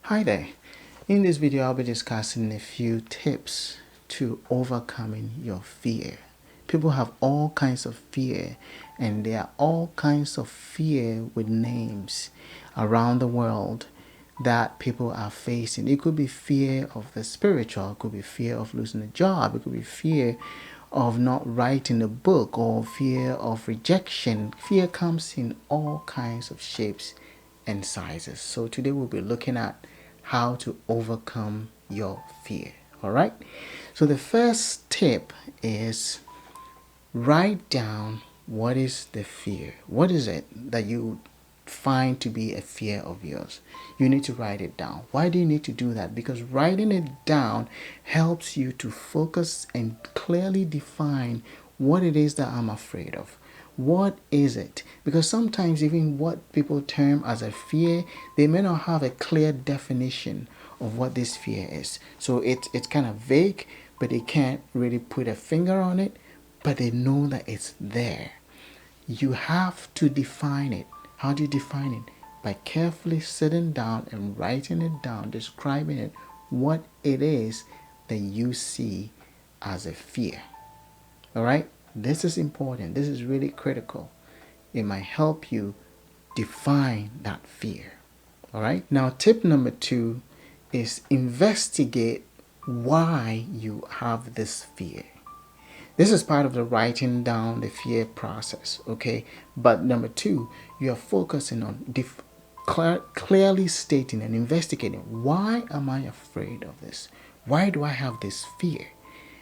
Hi there. In this video, I'll be discussing a few tips to overcoming your fear. People have all kinds of fear, and there are all kinds of fear with names around the world that people are facing. It could be fear of the spiritual, it could be fear of losing a job, it could be fear of not writing a book, or fear of rejection. Fear comes in all kinds of shapes and sizes. So today we'll be looking at how to overcome your fear. All right. So the first tip is write down what is the fear. What is it that you find to be a fear of yours? You need to write it down. Why do you need to do that? Because writing it down helps you to focus and clearly define what it is that I'm afraid of. What is it? Because sometimes even what people term as a fear, they may not have a clear definition of what this fear is. So it's kind of vague, but they can't really put a finger on it, but they know that it's there. You have to define it. How do you define it? By carefully sitting down and writing it down, describing it, what it is that you see as a fear. All right? This is important. This is really critical. It might help you define that fear. All right? Now, tip number 2 is investigate why you have this fear. This is part of the writing down the fear process, okay? But number 2, you are focusing on clearly stating and investigating, why am I afraid of this? Why do I have this fear?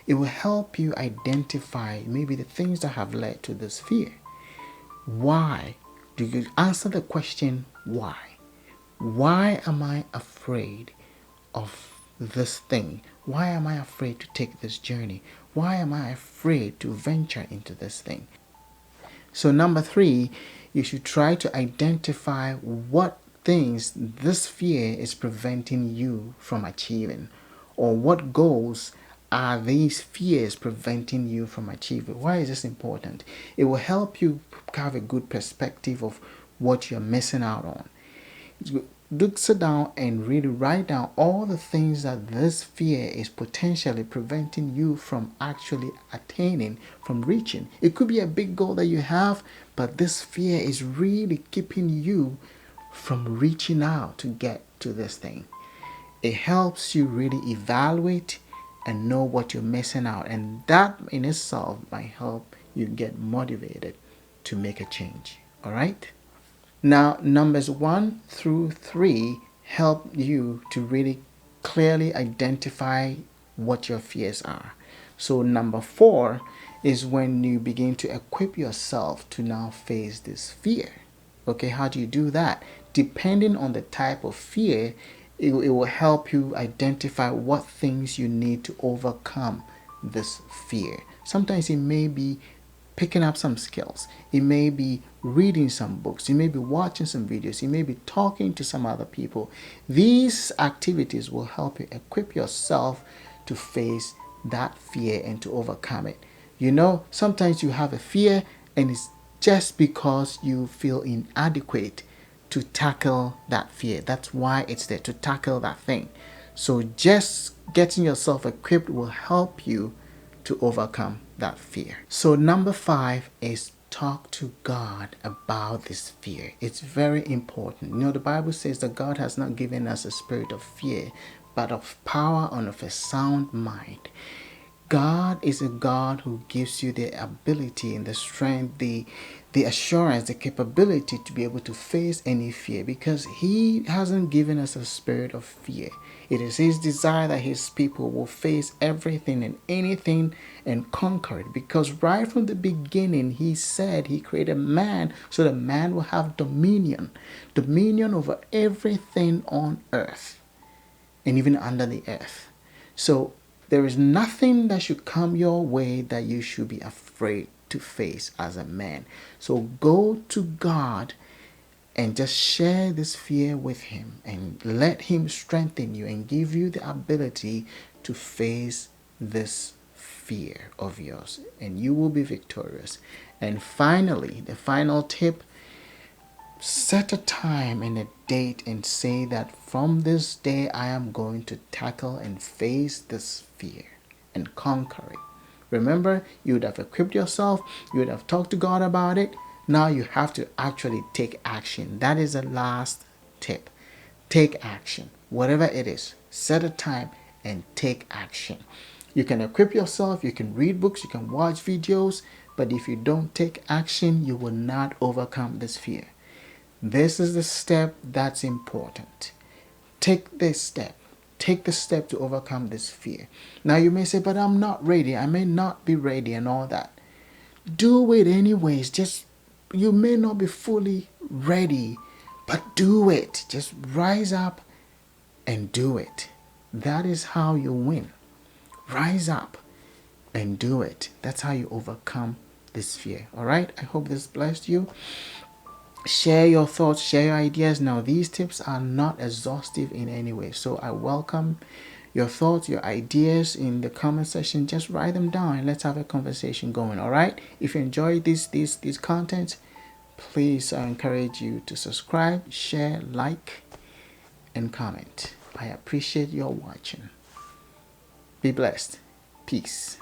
It will help you identify maybe the things that have led to this fear. Why? Do you answer the question, why? Why am I afraid of this thing? Why am I afraid to take this journey? Why am I afraid to venture into this thing? So number 3, you should try to identify what things this fear is preventing you from achieving, or what goals are these fears preventing you from achieving. Why is this important? It will help you have a good perspective of what you're missing out on. Sit down and really write down all the things that this fear is potentially preventing you from actually attaining, from reaching. It could be a big goal that you have, but this fear is really keeping you from reaching out to get to this thing. It helps you really evaluate and know what you're missing out, and that in itself might help you get motivated to make a change. All right? Now, numbers 1 through 3 help you to really clearly identify what your fears are. So number 4 is when you begin to equip yourself to now face this fear. Okay, how do you do that? Depending on the type of fear, it will help you identify what things you need to overcome this fear. Sometimes it may be picking up some skills. It may be reading some books. You may be watching some videos. You may be talking to some other people. These activities will help you equip yourself to face that fear and to overcome it. You know, sometimes you have a fear and it's just because you feel inadequate to tackle that fear. That's why it's there, to tackle that thing. So just getting yourself equipped will help you to overcome that fear. So number 5 is talk to God about this fear. It's very important. You know, the Bible says that God has not given us a spirit of fear, but of power and of a sound mind. God is a God who gives you the ability and the strength, the assurance, the capability to be able to face any fear, because He hasn't given us a spirit of fear. It is His desire that His people will face everything and anything and conquer it, because right from the beginning He said He created man so that man will have dominion over everything on earth and even under the earth. So there is nothing that should come your way that you should be afraid to face as a man. So go to God and just share this fear with Him and let Him strengthen you and give you the ability to face this fear of yours, and you will be victorious. And finally, the final tip Set a time and a date and say that from this day I am going to tackle and face this fear and conquer it. Remember, you would have equipped yourself, you would have talked to God about it. Now you have to actually take action. That is the last tip. Take action. Whatever it is, set a time and take action. You can equip yourself, you can read books, you can watch videos, but if you don't take action, you will not overcome this fear. This is the step that's important. Take this step. Take the step to overcome this fear. Now you may say, but I'm not ready. I may not be ready and all that. Do it anyways. Just, you may not be fully ready, but do it. Just rise up and do it. That is how you win. Rise up and do it. That's how you overcome this fear. All right. I hope this blessed you. Share your thoughts, share your ideas. Now, these tips are not exhaustive in any way, so I welcome your thoughts, your ideas in the comment section. Just write them down and let's have a conversation going. All right. If you enjoy this content, please, I encourage you to subscribe, share, like, and comment. I appreciate your watching. Be blessed. Peace.